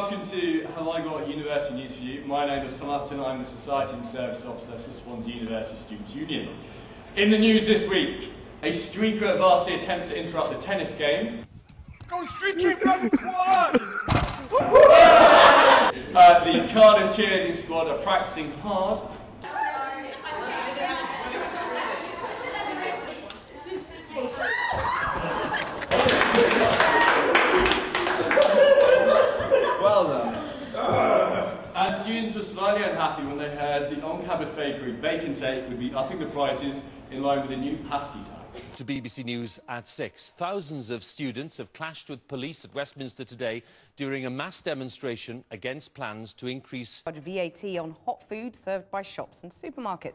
welcome to Have I Got University News for You. My name is Tom Upton, I'm the Society and Service Officer for Swansea University Students' Union. In the news this week, a streaker at Varsity attempts to interrupt the tennis game. Go streaking, bloody quad! The Cardiff cheerleading squad are practicing hard. Well done. And students were slightly unhappy when they heard the on-campus bakery, Bacon Take, would be upping the prices in line with the new pasty tax. To BBC News at 6. Thousands of students have clashed with police at Westminster today during a mass demonstration against plans to increase VAT on hot food served by shops and supermarkets.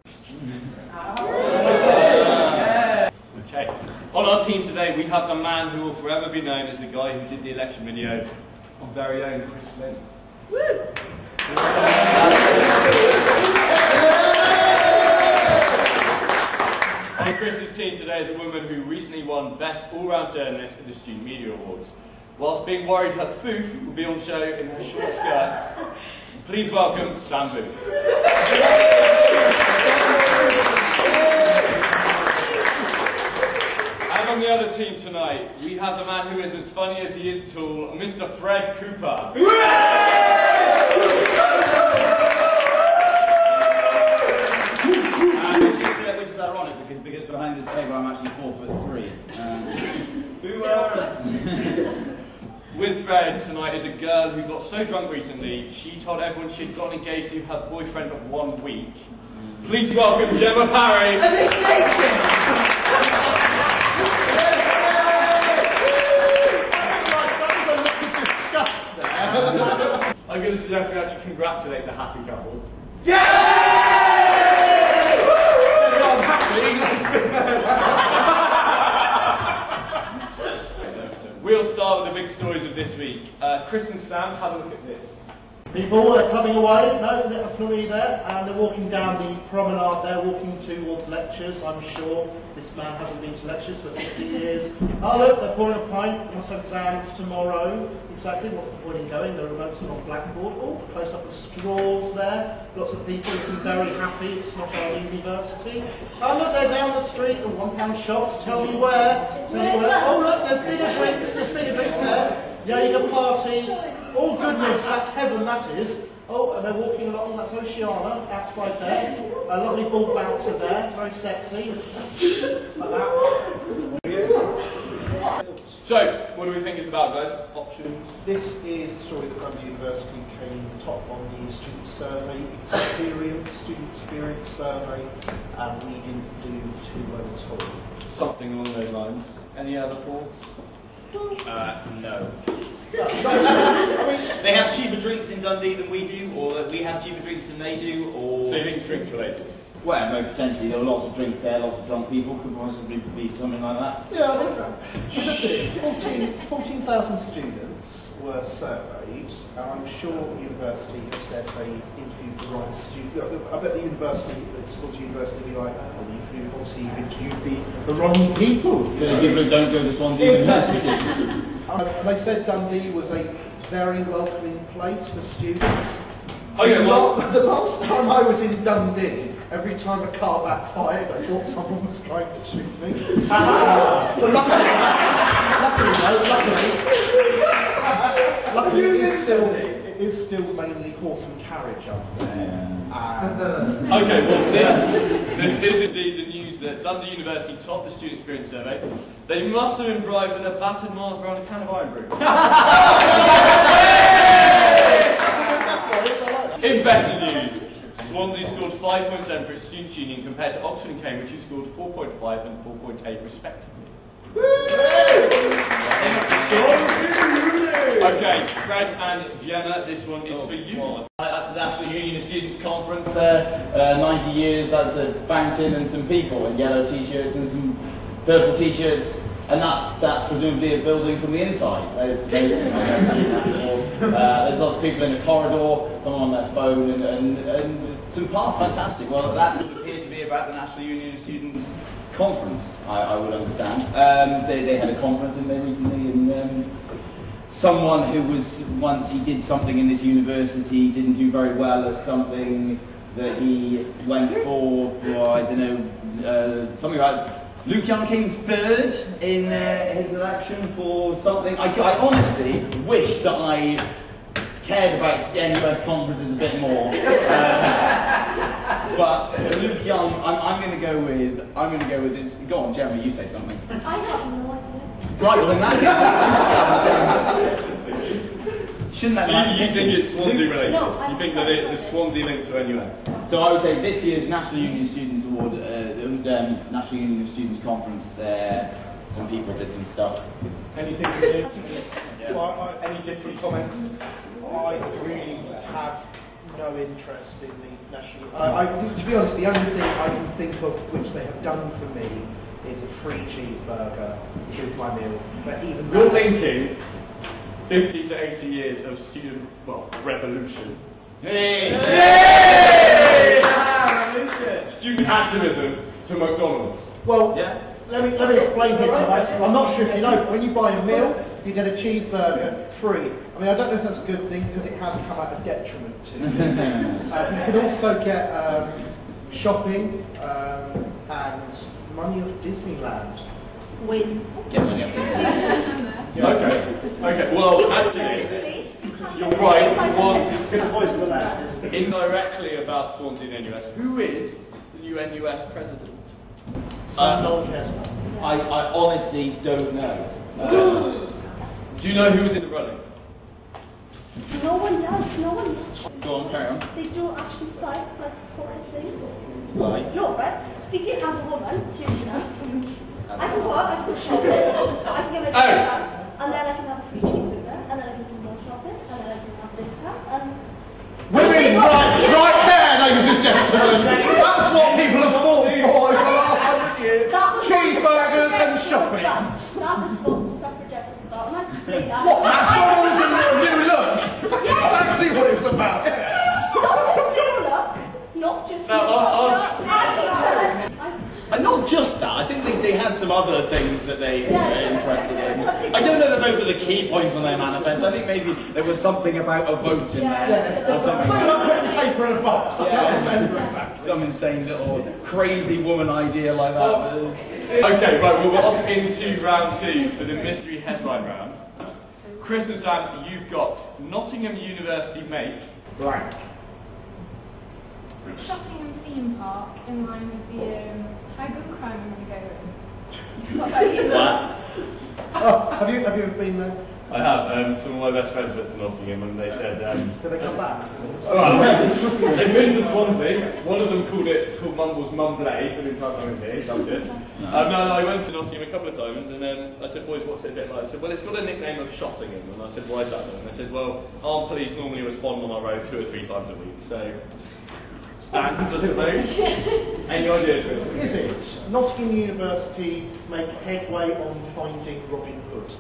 Okay. On our team today, we have the man who will forever be known as the guy who did the election video, our very own Chris Flynn. Woo! On Chris's team today is a woman who recently won Best All-Round Journalist at the Student Media Awards. Whilst being worried her foof will be on show in her short skirt, please welcome Sam Booth. And on the other team tonight, we have the man who is as funny as he is tall, Mr. Fred Cooper. Which is ironic because behind this table I'm actually 4'3". With Fred tonight is a girl who got so drunk recently, she told everyone she'd gotten engaged to her boyfriend of 1 week. Please welcome Gemma Parry. I'm going to suggest we actually congratulate the happy couple. We'll start with the big stories of this week. Chris and Sam, have a look at this. People are coming away, no, that's not really there, and they're walking down the promenade, they're walking towards lectures, I'm sure. This man hasn't been to lectures for 50 years. Oh look, they're pouring a pint, they must have exams tomorrow. Exactly, what's the point in going? The remote's not on Blackboard. Oh, close up of straws there. Lots of people looking very happy, it's not our university. Oh look, they're down the street, the £1 shops, tell me where. Oh look, there's bigger drinks there. Jaeger party, all goodness, that's heaven that is. Oh, and they're walking along, that's Oceana, outside there. A lovely ball bouncer there, very sexy. Like that. So, what do we think it's about, guys? Options? This is a story that Dundee University came top on the student survey, student experience survey, and we didn't do too well at all. Something along those lines. Any other thoughts? No. They have cheaper drinks in Dundee than we do, or we have cheaper drinks than they do, or... So you think it's drinks related? Well, no, potentially there were lots of drinks there, lots of drunk people, could possibly be something like that. Yeah, I mean, 14,000 students were surveyed, and I'm sure the university have said they interviewed the right student. I bet the university, the Swansea University, will be like, well, obviously you've interviewed the wrong people. Yeah, people who don't go to Swansea Exactly. And they said Dundee was a very welcoming place for students. Okay, well, the last time I was in Dundee, every time a car backfired, I thought someone was trying to shoot me. But luckily, it is still mainly horse and carriage up there. okay, well, this is indeed the news that Dundee University topped the Student Experience Survey. They must have been driving a battered Mars bar and a can of Iron Brew. In better news, Swansea scored 5.7 for its Students' Union compared to Oxford and Cambridge, who scored 4.5 and 4.8 respectively. Okay, Fred and Gemma, this one is for you. That's the National Union of Students Conference there, 90 years, that's a fountain and some people in yellow t-shirts and some purple t-shirts, and that's presumably a building from the inside. It's amazing. There's lots of people in the corridor, someone on their phone, and some parts. Fantastic. Well, that would appear to be about the National Union of Students Conference, I would understand. They had a conference in there recently, and someone who was once he did something in this university, didn't do very well at something that he went for I don't know, something like Luke Young came third in his election for something. I honestly wish that I cared about NUS conferences a bit more. But Luke Young, I'm going to go with this. Go on, Jeremy, you say something. I have no idea. Right, well in that case, shouldn't that? So you think it's Swansea related? No, You think that it's a Swansea link to NUS? So I would say this year's National Union of Students Award, the National Union of Students Conference, some people did some stuff. Anything from you? Yeah. Well, Any different comments? I really have no interest in the national. To be honest, the only thing I can think of which they have done for me is a free cheeseburger with my meal. But even You're that, linking 50 to 80 years of student, revolution. Hey! Student activism to McDonald's. well, Yeah. let me explain here tonight. I'm not sure if you know, but when you buy a meal, you get a cheeseburger free. I mean, I don't know if that's a good thing because it has come at a detriment to you. You can also get shopping and money of Disneyland. Win. Get money up. Okay. Well, actually, you're right. It was Poison the land. indirectly about Swansea and NUS. Who is the new NUS president? No one cares about. I honestly don't know. Do you know who's in the running? No one does. No one does. Go on, carry on. They do actually fight like for things. Like? No, right? Speaking as a woman, seriously now, I can go out, I can shop it, I can get my discount, and then I can have a free cheeseburger, and then I can do more shopping, and then I can have discount, and... Women's rights right there, ladies and gentlemen. That's what people have fought for over the last 100 years. Cheeseburgers and shopping. That was what suffragettes was about, and I can say that. What, McDonald's and the new look? That's exactly what it was about, yes. Not just new look, not just new look. And not just that, I think they had some other things that they were interested in. I don't know that those are the key points on their manifesto. I think maybe there was something about a vote in there. Or something Something like like putting paper in a box. I can't remember exactly. that. Some insane little crazy woman idea like that. Okay, right. Well, we're off into round 2 for the mystery headline round. Chris and Sam, you've got Nottingham University make blank. Shottingham theme park in line with the how good crime I'm going to go with. What about you? Oh, have you ever been there? I have. Some of my best friends went to Nottingham and they said... Did they come back? They've been to Swansea. One of them called Mumble's Mumblay for the entire time I was here. He loved it. No, I went to Nottingham a couple of times and I said, boys, what's it a bit like? They said, well, it's got a nickname of Shottingham. And I said, why is that then? And they said, well, armed police normally respond on our road 2 or 3 times a week. So, standards, I suppose. Any ideas, Chris? Is it? Nottingham University make headway on finding Robin Hood?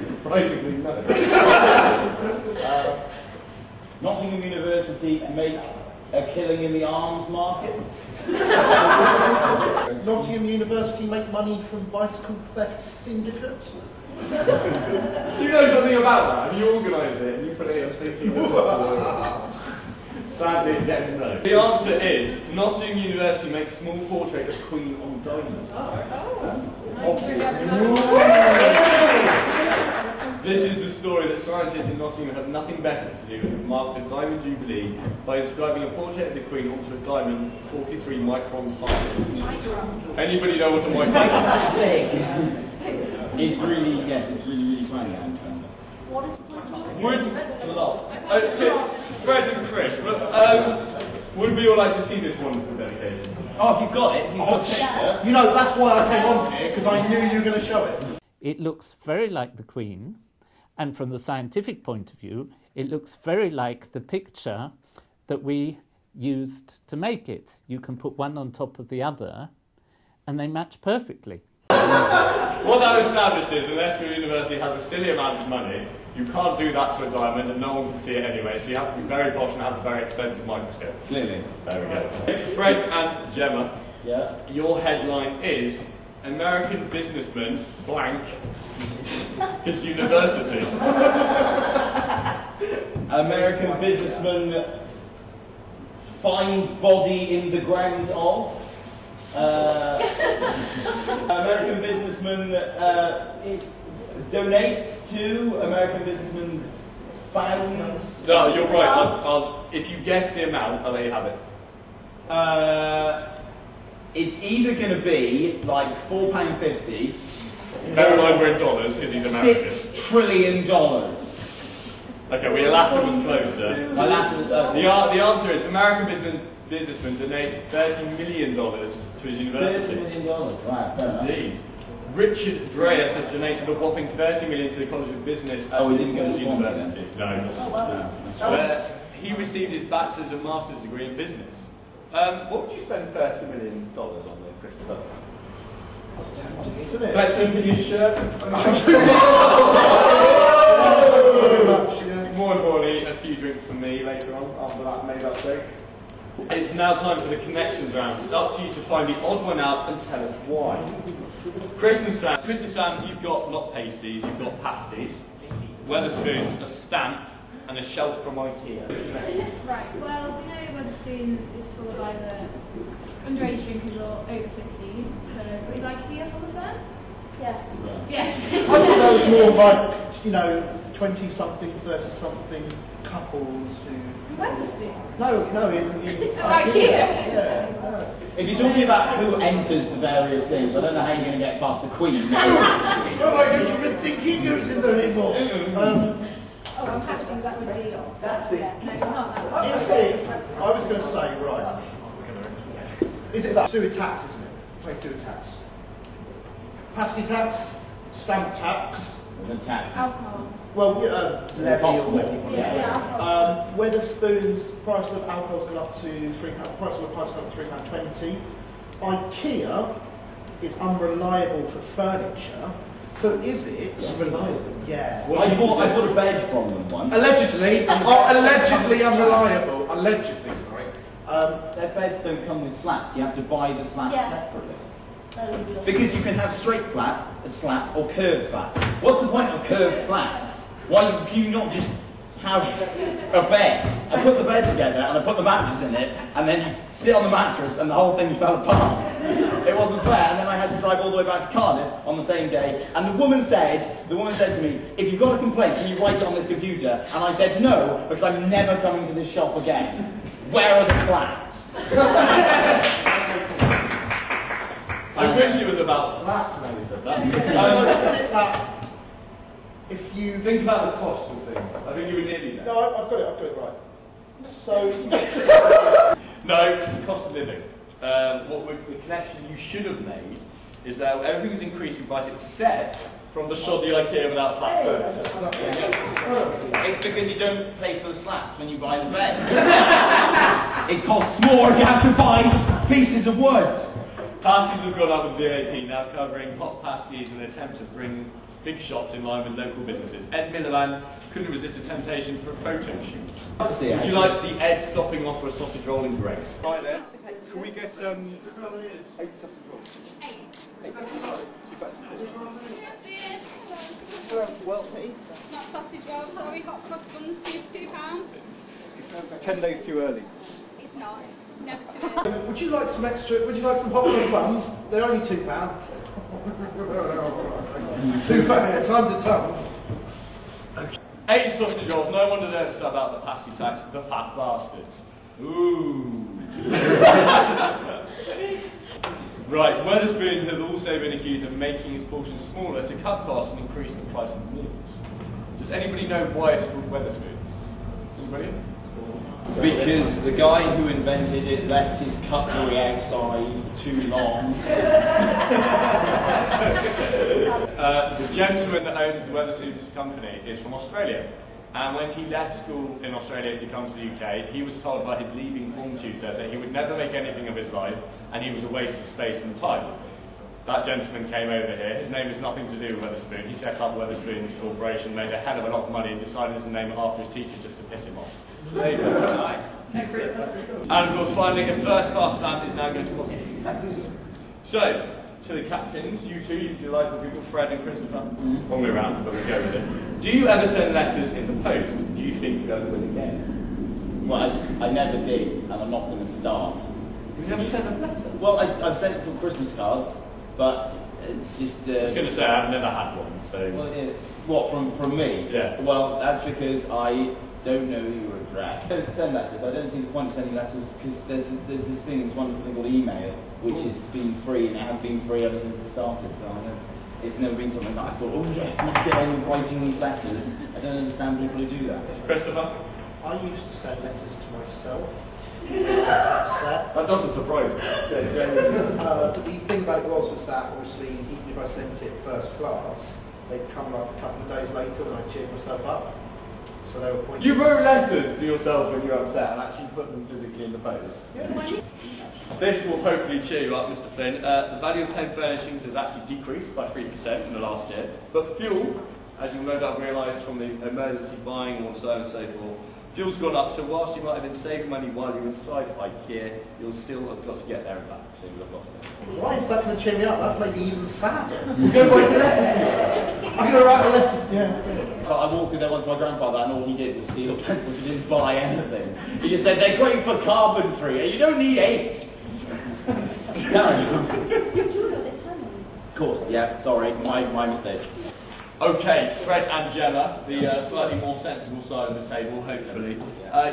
Surprisingly, no. Nottingham University make a killing in the arms market. Nottingham University make money from bicycle theft syndicate? Do you know something about that? Have you organised it and you put it in a sticky Sadly, it's getting no. The answer is Nottingham University makes small portrait of Queen on diamond. This is the story that scientists in Nottingham have nothing better to do than mark the Diamond Jubilee by inscribing a portrait of the Queen onto a diamond 43 microns high. Anybody know what a micron is? It's really, yes, it's really tiny. What is the point? Would Fred and Chris, would we all like to see this wonderful dedication? Oh, if you've got it, if you've got a picture. You know, that's why I came on here, because I knew you were going to show it. It looks very like the Queen, and from the scientific point of view, it looks very like the picture that we used to make it. You can put one on top of the other, and they match perfectly. What that establishes, unless your university has a silly amount of money, you can't do that to a diamond and no one can see it anyway, so you have to be very posh and have a very expensive microscope. Clearly. There we go. Fred and Gemma, yeah. your headline is American businessman blank his university. American businessman finds body in the grounds of. American businessman donates to. American businessman founds. No, you're right. If you guess the amount, I'll let you have it. It's either going to be like £4.50. Bear in mind we're in dollars because he's American. $6 trillion. Okay, well, your latter was closer. My latter, the answer is American businessman donates $30 million to his university. $30 million. Wow, fair enough. Indeed. Richard Dreas has donated a whopping $30 million to the College of Business at he didn't go to University. Swansea, No. He received his bachelor's and master's degree in business. What would you spend $30 million on there, Christopher? Isn't it? Let's open your shirt. More importantly, a few drinks for me later on after that made-up joke. It's now time for the connections round. It's up to you to find the odd one out and tell us why. Chris and Sam, you've got not pasties, you've got pasties, Wetherspoons, a stamp, and a shelf from IKEA. Right, well, we know Wetherspoons is full of either underage drinkers or over 60s, so is IKEA full of them? Yes. Yes. I thought that was more like, 20-something, 30-something couples who... Wetherspoon? No, in IKEA. Yeah. If you're talking about who enters the various things, I don't know how you're going to get past the Queen. No, I don't even think he goes in there anymore. Oh, I'm passing that with the... That's it. No, it's not. Is it? I was going to say, right. Is it that? It's to do with tax, isn't it? It's like to do with tax. Pasty tax, stamp tax. Tax. Alcohol. Well, levy or whatever. Yeah. Wetherspoons, price of alcohol's gone up to £3. Price of pipe's gone up to £3.20. IKEA is unreliable for furniture. So is it? Unreliable? Yeah. I bought a bed from them once. Allegedly. Allegedly unreliable. Allegedly, sorry. Their beds don't come with slats. You have to buy the slats separately. That is real. Because you can have straight slats or curved slats. What's the point of curved slats? Why do you not just have a bed? I put the bed together and I put the mattress in it, and then you sit on the mattress and the whole thing fell apart. It wasn't fair, and then I had to drive all the way back to Cardiff on the same day. And the woman said to me, "If you've got a complaint, can you write it on this computer?" And I said no, because I'm never coming to this shop again. Where are the slats? I wish it was about slats when you said that. Is it that if you... Think about the cost of things. I think you were nearly there. No, I've got it right. So... No, it's cost of living. The connection you should have made is that everything is increasing price except from the shoddy IKEA without slats. It's because you don't pay for the slats when you buy the bed. It costs more if you have to buy pieces of wood. Pasties have gone up with VAT, now covering hot pasties in an attempt to bring big shops in line with local businesses. Ed Miliband couldn't resist a temptation for a photo shoot. Would you like to see Ed stopping off for a sausage roll in Grace? Right then, can we get 8 sausage rolls? 8. Well, Not sausage rolls, sorry, hot cross buns, £2. it's 10 days too early. It's not. Never too early. Would you like some hot cross buns? They're only £2. £2 times a ton. 8 sausage rolls, no wonder they're upset about the pasty tax, the fat bastards. Ooh. Right, Wetherspoon have also been accused of making his portions smaller to cut costs and increase the price of meals. Does anybody know why it's called Wetherspoons? Anybody? Because the guy who invented it left his cutlery outside too long. The gentleman that owns the Wetherspoons company is from Australia. And when he left school in Australia to come to the UK, he was told by his leaving form tutor that he would never make anything of his life and he was a waste of space and time. That gentleman came over here. His name has nothing to do with Wetherspoon. He set up Wetherspoons Corporation, made a hell of a lot of money and decided to name it after his teacher just to piss him off. So there you go. Nice. And of course, finally, a first-class stamp is now going to cost £60. So, to the captains, you two, you delightful people, Fred and Christopher. One way around, but we'll go with it. Do you ever send letters in the post? Do you think you ever will again? Well, I never did, and I'm not going to start. You've never sent a letter? Well, I've sent some Christmas cards, but it's just... I was going to say, I've never had one, so... Well, yeah. What, from me? Yeah. Well, that's because I don't know your address. I don't send letters. I don't see the point of sending letters because there's this thing, this wonderful thing called email, which has been free, and it has been free ever since it started. So it's never been something that I thought, oh yes, let's get on writing these letters. I don't understand people who do that. Christopher? I used to send letters to myself. Upset. That doesn't surprise me. But the thing about it was that obviously, even if I sent it first class, they'd come like a couple of days later and I cheered myself up. So they were pointless. You wrote letters to yourself when you were upset and actually put them physically in the post. Yeah. This will hopefully cheer you up, Mr. Flynn. The value of home furnishings has actually decreased by 3% in the last year. But fuel, as you'll no doubt realise from the emergency buying and so on and so forth, fuel's gone up, so whilst you might have been saving money while you're inside IKEA, you'll still have got to get there and back, so you'll have lost it. Why is that going to cheer me up? That's made me even sadder. Go write a letter to you. I'm going to write a letter to you. I walked through there once with my grandfather and all he did was steal pencils. He didn't buy anything. He just said, they're great for carpentry and you don't need 8. Carry on. You do know the time. Of course, yeah, sorry, my mistake. Okay, Fred and Gemma, the slightly more sensible side of the table, hopefully.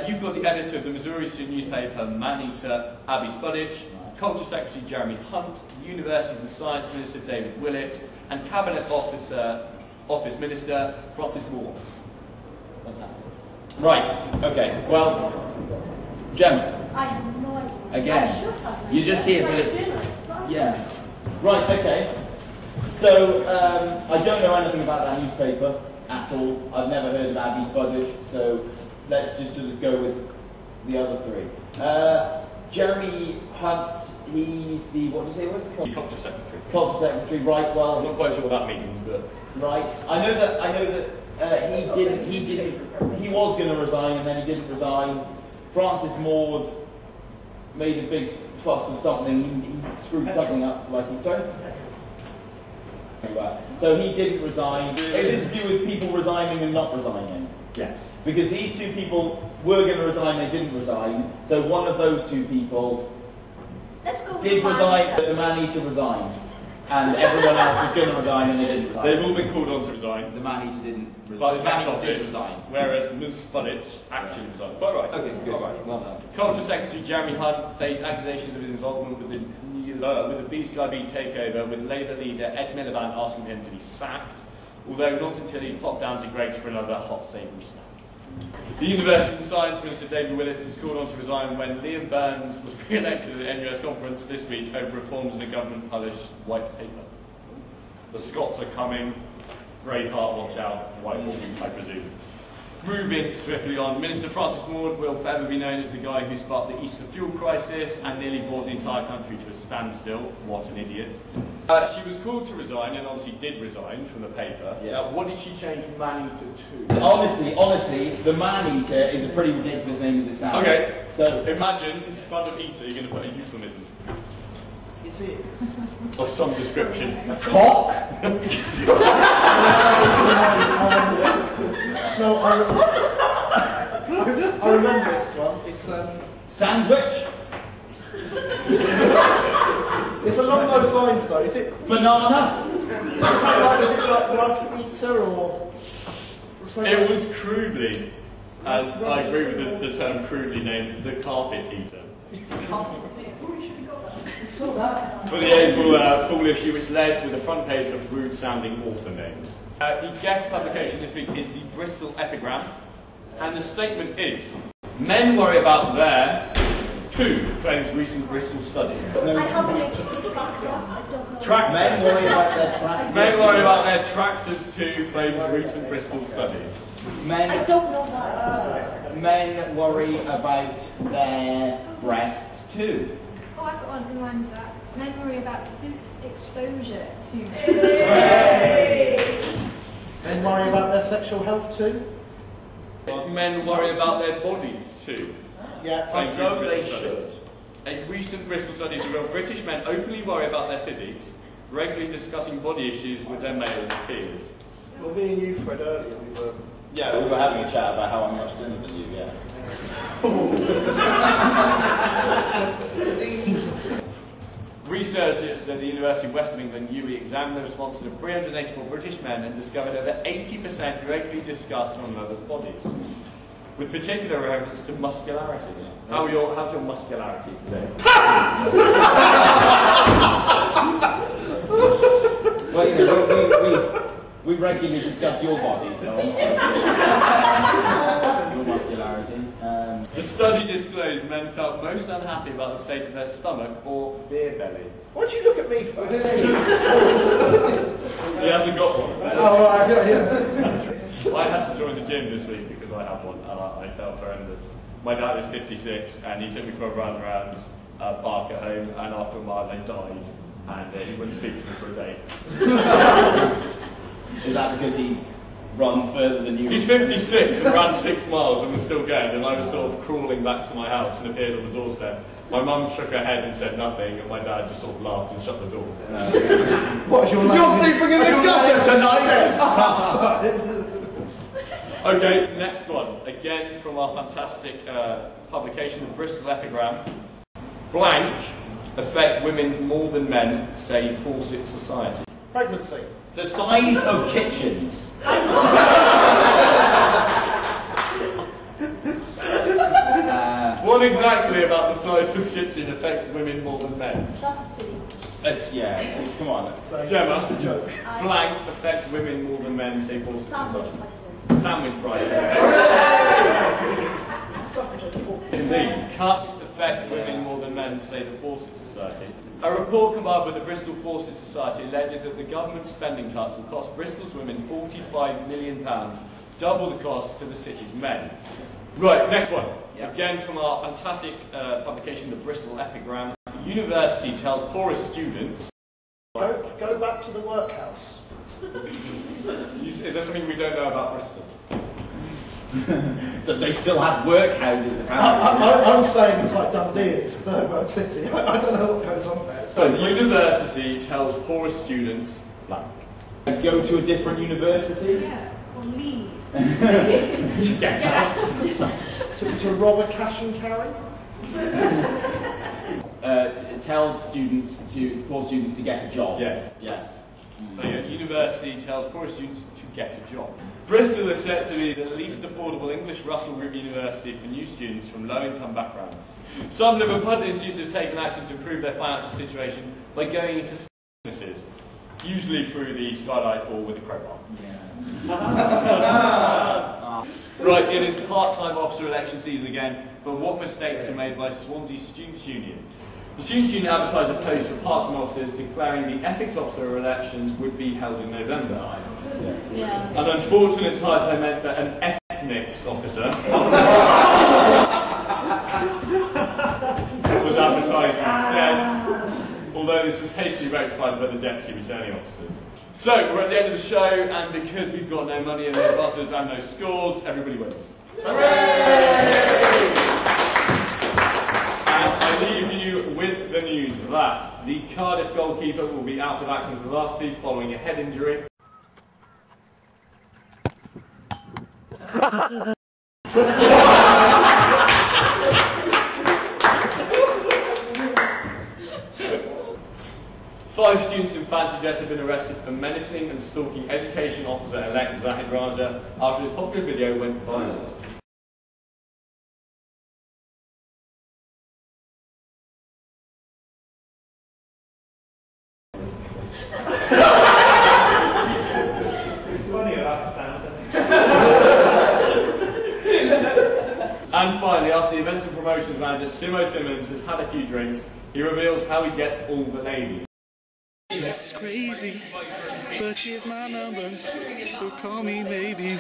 You've got the editor of the Missouri Student newspaper, Man-Eater, Abby Spuddage, Culture Secretary Jeremy Hunt, Universities and Science Minister David Willett, and Cabinet Office Minister Francis Moore. Fantastic. Right, okay, well, Gemma. I have no idea. Again, I should have. you're just here for... Yeah. Right, okay. So, I don't know anything about that newspaper at all. I've never heard of Abby Spuddage, so let's just sort of go with the other 3. Jeremy Hunt, he's the, what do you say, what's it called? Culture Secretary. Culture Secretary, right, well... I'm not quite sure what that means, but... Right. I know that he was going to resign and then he didn't resign. Francis Maud made a big fuss of something. He screwed something up, like he... Sorry? So he didn't resign. It's to do with people resigning and not resigning. Yes. Because these 2 people were going to resign, they didn't resign. So one of those 2 people did resign, but the Man-Eater resigned. And everyone else was going to resign and they didn't resign. They've all been called on to resign. The Man-Eater didn't resign. By the The Man-Eater Man-Eater did resign. Whereas Ms. Spuddage actually resigned. Quite right. Okay, good. All right. Well done. Culture Secretary Jeremy Hunt faced accusations of his involvement with the B-Sky-B takeover, with Labour leader Ed Miliband asking him to be sacked, although not until he popped down to Greggs for another hot savoury snack. The University and Science Minister David Willett was called on to resign when Liam Burns was re-elected at the NUS conference this week over reforms in the government-published white paper. The Scots are coming, Braveheart, watch out, Whitehall, I presume. Moving swiftly on, Minister Francis Maud will forever be known as the guy who sparked the Easter fuel crisis and nearly brought the entire country to a standstill. What an idiot. She was called to resign and obviously did resign from the paper. Yeah. What did she change Man-Eater to? Honestly, the Man-Eater is a pretty ridiculous name as it stands. Okay, so imagine in front of eater you're going to put a euphemism. Is it? Of some description. A cock? No, I remember this one. It's sandwich. It's along those lines though. Is it banana? Is it like rocket eater or something? It was crudely, and I agree with the term crudely named, the carpet eater. For the April full issue, which led with a front page of rude-sounding author names. The guest publication this week is the Bristol Epigram, and the statement is: men worry about their, claims recent Bristol study. I haven't actually tracked that. I don't know. Tractors. Men worry about their tractors. Men worry about their tractors too, claims recent Bristol study. I don't know that. Men worry about their breasts too. Oh, I've got one in line with that. Men worry about booth exposure to... Men worry about their sexual health too? It's men worry about their bodies too. Yeah, claims so recent they Bristol study. should. A recent Bristol study revealed British men openly worry about their physiques, regularly discussing body issues with their male peers. Well, me and you, Fred, earlier, we were... Yeah, we were having a chat about how I'm much thinner than you, yeah. Researchers at the University of West of England UWE examined the responses of 384 British men and discovered over 80% regularly discussed one another's bodies, with particular reference to muscularity. How's your muscularity today? Well, you know, we regularly discuss your body, Tom. Your muscularity. The study disclosed men felt most unhappy about the state of their stomach or beer belly. Why do you look at me first? He hasn't got one. Oh, right, yeah. I had to join the gym this week because I have one and I felt horrendous. My dad is 56 and he took me for a run around Barker home, and after a mile they died and he wouldn't speak to me for a day. Is that because he'd run further than you? He's 56 and ran 6 miles and was still going, and I was sort of crawling back to my house and appeared on the doorstep. My mum shook her head and said nothing, and my dad just sort of laughed and shut the door. What's your You're sleeping in the gutter tonight! Okay, next one. Again from our fantastic publication, the Bristol Epigram. Blank affect women more than men, say Fawcett Society. Pregnancy. The size of kitchens. What exactly about the size of kitchen affects women more than men? That's a silly. Come on. Gemma, blank affect women more than men, say Fawcett Society. Sandwich prices. Indeed. Cuts affect women more than men, say the Fawcett Society. A report compiled by the Bristol Fawcett Society alleges that the government's spending cuts will cost Bristol's women £45 million, double the cost to the city's men. Right, next one. Yep. Again from our fantastic publication, the Bristol Epigram. University tells poorest students... Go back to the workhouse. Is there something we don't know about Bristol? That they still have workhouses, apparently. I'm saying it's like Dundee and it's a third world city. I don't know what goes on there. So the university tells poorest students blank. Go to a different university? Yeah, or leave. to rob a cash and carry? It tells poor students to get a job. Yes. Yes. So, yeah, university tells poorest students to get a job. Bristol is said to be the least affordable English Russell Group university for new students from low-income backgrounds. Some Liverpool institutes have taken action to improve their financial situation by going into businesses, usually through the skylight or with a crowbar. Yeah. Right, it is part-time officer election season again, but what mistakes were made by Swansea Students' Union? The Students' Union advertised a post for part-time officers declaring the ethics officer elections would be held in November. Yeah. An unfortunate typo meant that an ethnics officer was advertised instead, although this was hastily rectified by the deputy returning officers. So, we're at the end of the show, and because we've got no money and no butters and no scores, everybody wins. Hooray! And I leave you with the news that the Cardiff goalkeeper will be out of action for the last two following a head injury. 5 students in fancy dress have been arrested for menacing and stalking Education Officer-elect Zahid Raja after his popular video went viral. It's funny about the sound. And finally, after the events and promotions manager Simo Simmons has had a few drinks, he reveals how he gets all the ladies. It's crazy, but here's my number, so call me maybe.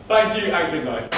Thank you and good night.